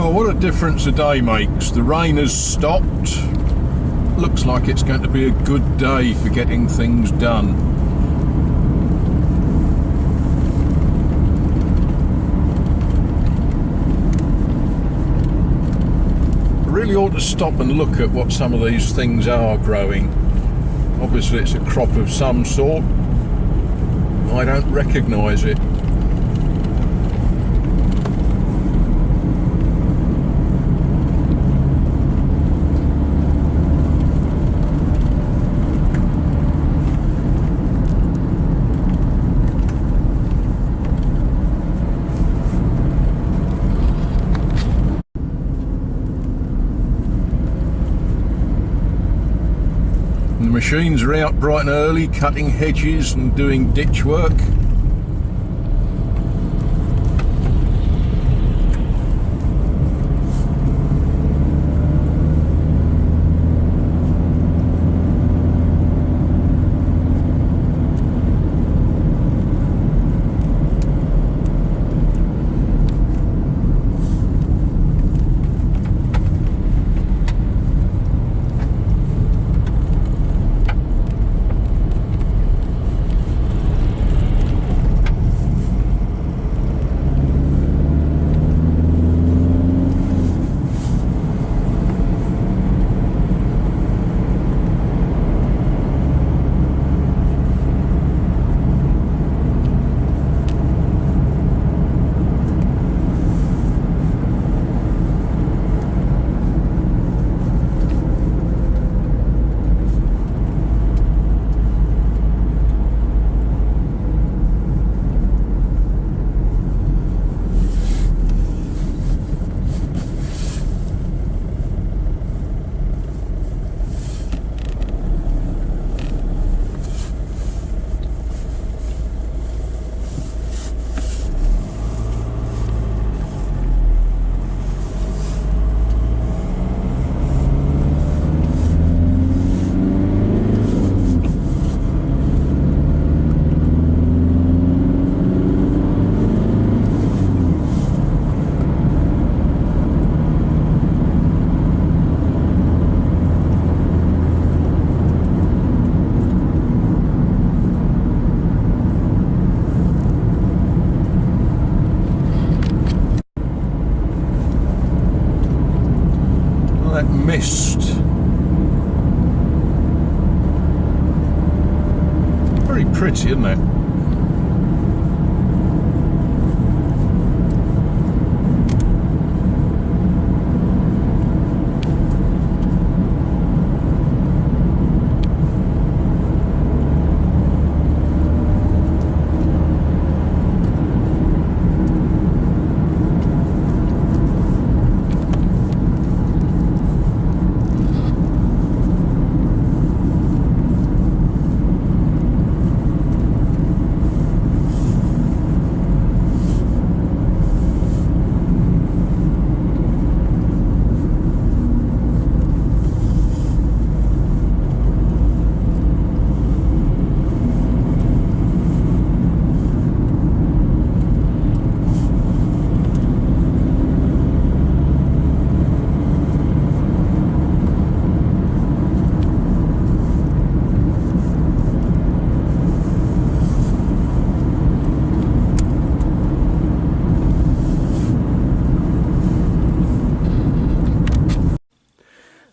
Well, what a difference a day makes. The rain has stopped. Looks like it's going to be a good day for getting things done. I really ought to stop and look at what some of these things are growing. Obviously it's a crop of some sort. I don't recognise it. The machines are out bright and early, cutting hedges and doing ditch work. That mist. Very pretty, isn't it?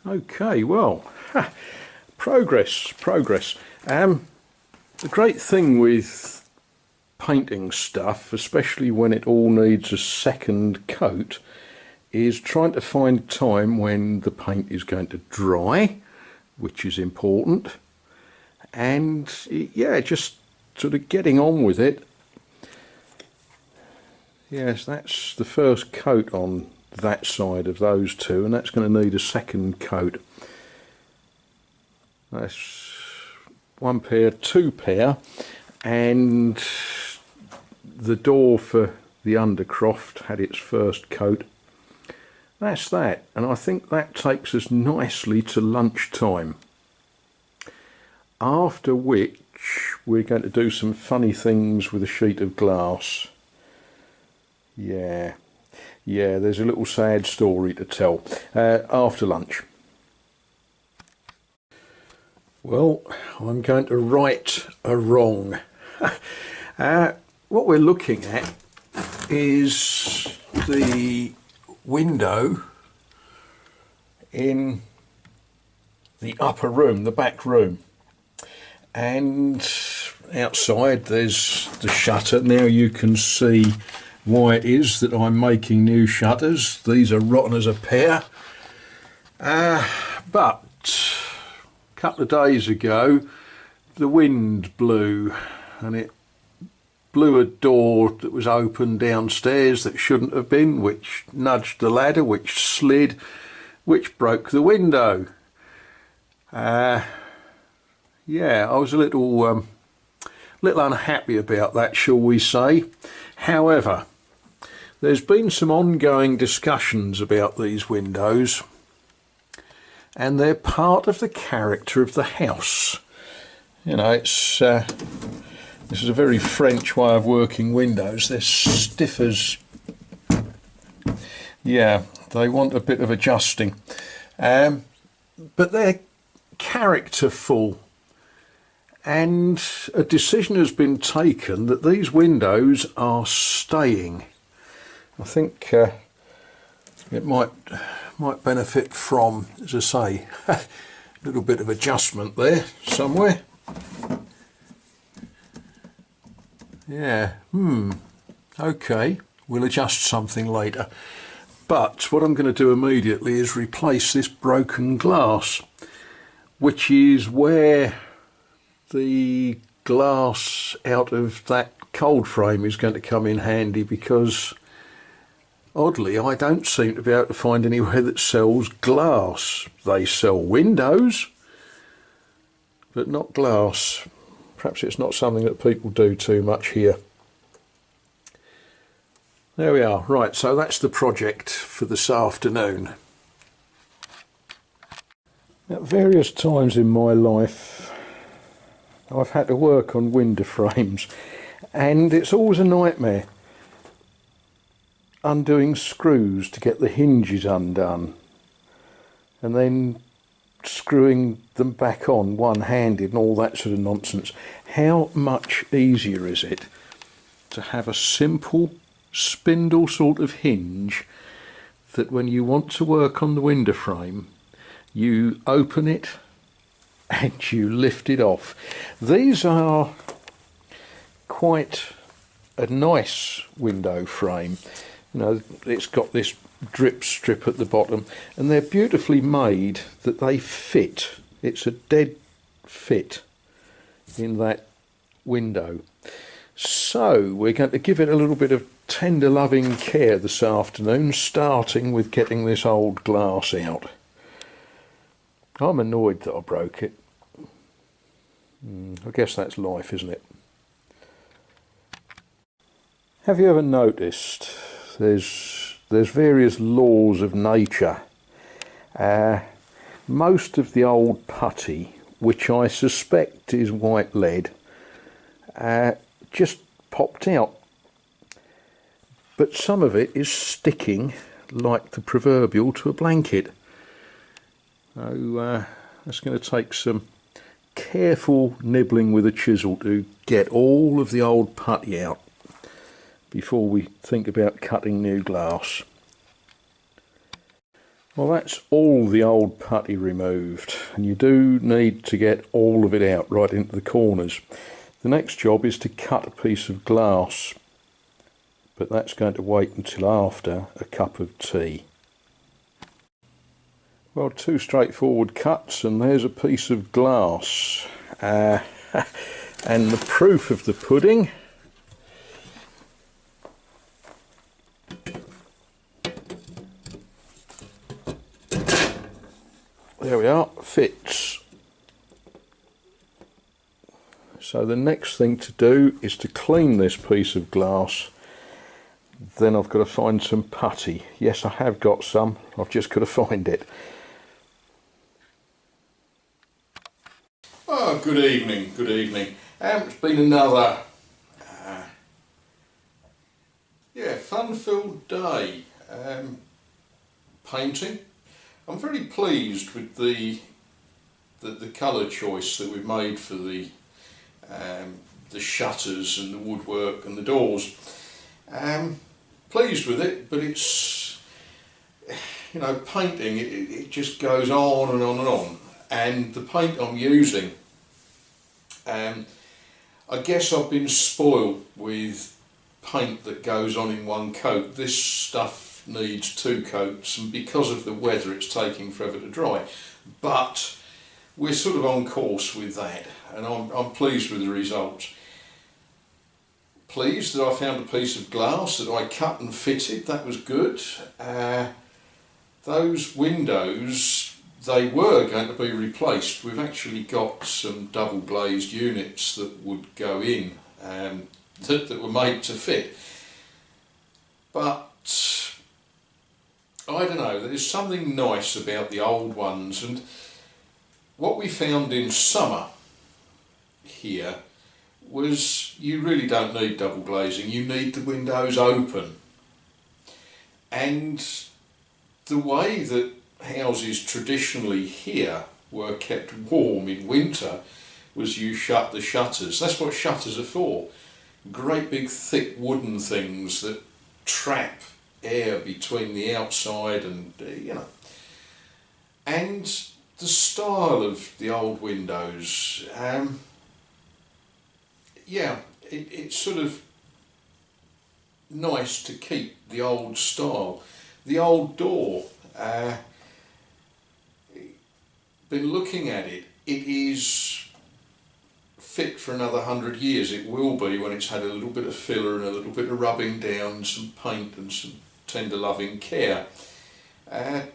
Okay, well, progress. The great thing with painting stuff, especially when it all needs a second coat, is trying to find a time when the paint is going to dry, which is important, and yeah, just sort of getting on with it. Yes, that's the first coat on that side of those two, and that's going to need a second coat. That's one pair, two pair, and the door for the Undercroft had its first coat. That's that, and I think that takes us nicely to lunchtime, after which we're going to do some funny things with a sheet of glass. Yeah, Yeah, there's a little sad story to tell after lunch. Well, I'm going to right a wrong. What we're looking at is the window in the upper room, the back room. And outside there's the shutter. Now you can see why it is that I'm making new shutters. These are rotten as a pear. But a couple of days ago the wind blew and it blew a door that was open downstairs that shouldn't have been, which nudged the ladder, which slid, which broke the window. Yeah, I was a little unhappy about that, shall we say. However, there's been some ongoing discussions about these windows, and they're part of the character of the house. You know, it's this is a very French way of working windows. They're stiff as, yeah, they want a bit of adjusting, but they're characterful. And a decision has been taken that these windows are staying. I think it might benefit from, as I say, a little bit of adjustment there somewhere. Yeah, okay, we'll adjust something later. But what I'm going to do immediately is replace this broken glass, which is where the glass out of that cold frame is going to come in handy, because oddly I don't seem to be able to find anywhere that sells glass. They sell windows, but not glass. Perhaps it's not something that people do too much here. There we are. Right, so that's the project for this afternoon. At various times in my life I've had to work on window frames, and it's always a nightmare undoing screws to get the hinges undone and then screwing them back on one-handed and all that sort of nonsense. How much easier is it to have a simple spindle sort of hinge that when you want to work on the window frame you open it and you lift it off. These are quite a nice window frame. You know, it's got this drip strip at the bottom, and they're beautifully made that they fit. It's a dead fit in that window. So we're going to give it a little bit of tender loving care this afternoon, starting with getting this old glass out. I'm annoyed that I broke it. I guess that's life, isn't it? Have you ever noticed there's various laws of nature? Most of the old putty, which I suspect is white lead, just popped out. But some of it is sticking like the proverbial to a blanket. So that's going to take some careful nibbling with a chisel to get all of the old putty out before we think about cutting new glass. Well, that's all the old putty removed, and you do need to get all of it out right into the corners. The next job is to cut a piece of glass, but that's going to wait until after a cup of tea. Well, two straightforward cuts and there's a piece of glass. And the proof of the pudding, there we are, fits. So the next thing to do is to clean this piece of glass. Then I've got to find some putty. Yes, I have got some, I've just got to find it. Oh, good evening, good evening. It's been another fun-filled day. painting. I'm very pleased with the colour choice that we've made for the shutters and the woodwork and the doors. Pleased with it, but it's, you know, painting, it just goes on and on and on. And the paint I'm using, I guess I've been spoiled with paint that goes on in one coat. This stuff needs 2 coats, and because of the weather it's taking forever to dry. But we're sort of on course with that, and I'm pleased with the results. Pleased that I found a piece of glass that I cut and fitted. That was good. Those windows, they were going to be replaced. We've actually got some double glazed units that would go in, that were made to fit. But I don't know, there's something nice about the old ones, and what we found in summer here was you really don't need double glazing, you need the windows open. And the way that houses traditionally here were kept warm in winter was you shut the shutters. That's what shutters are for. Great big thick wooden things that trap air between the outside and, you know. And the style of the old windows, yeah, it's sort of nice to keep the old style. The old door, been looking at it, it is fit for another 100 years. It will be when it's had a little bit of filler and a little bit of rubbing down, some paint and some tender loving care.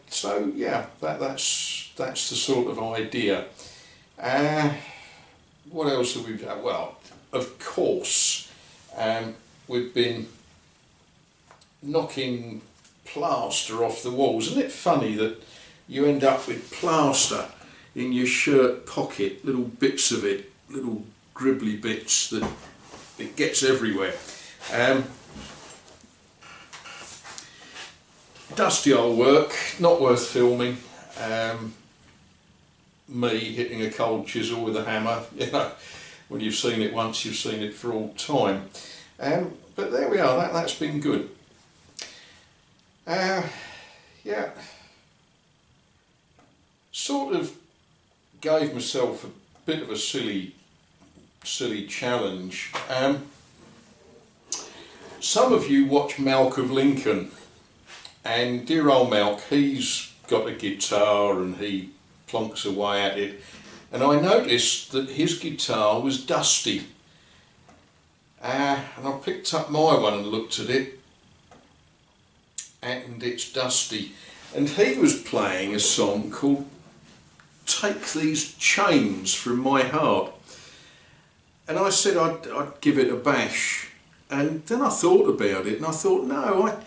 So yeah, that's the sort of idea. What else have we done? Well, of course, we've been knocking plaster off the walls. Isn't it funny that you end up with plaster in your shirt pocket, little bits of it, little gribbly bits that it gets everywhere. Dusty old work, not worth filming. Me hitting a cold chisel with a hammer, you know, when you've seen it once, you've seen it for all time. But there we are, that's been good. Yeah, sort of gave myself a bit of a silly challenge. Some of you watch Malk of Lincoln, and dear old Malk, he's got a guitar and he plonks away at it, and I noticed that his guitar was dusty, and I picked up my one and looked at it, and it's dusty, and he was playing a song called Take These Chains From My Heart, and I said I'd give it a bash. And then I thought about it and I thought, no,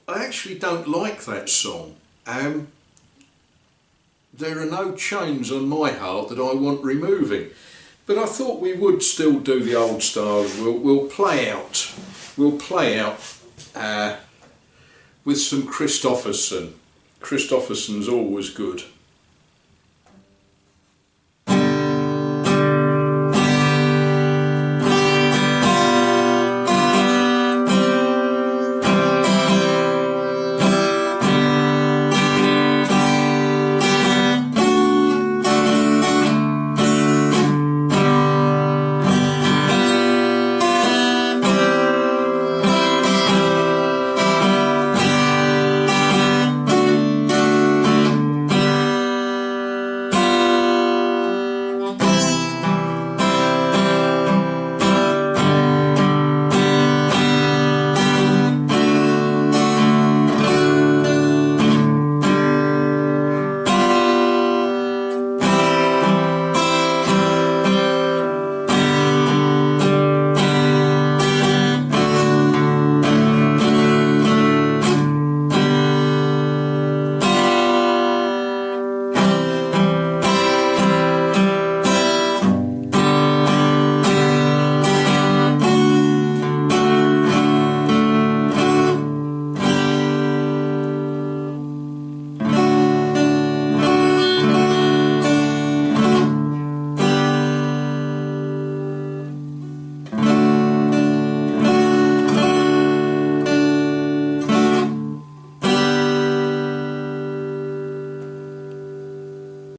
I actually don't like that song. There are no chains on my heart that I want removing. But I thought we would still do the old style. We'll play out with some Christofferson. Christofferson's always good.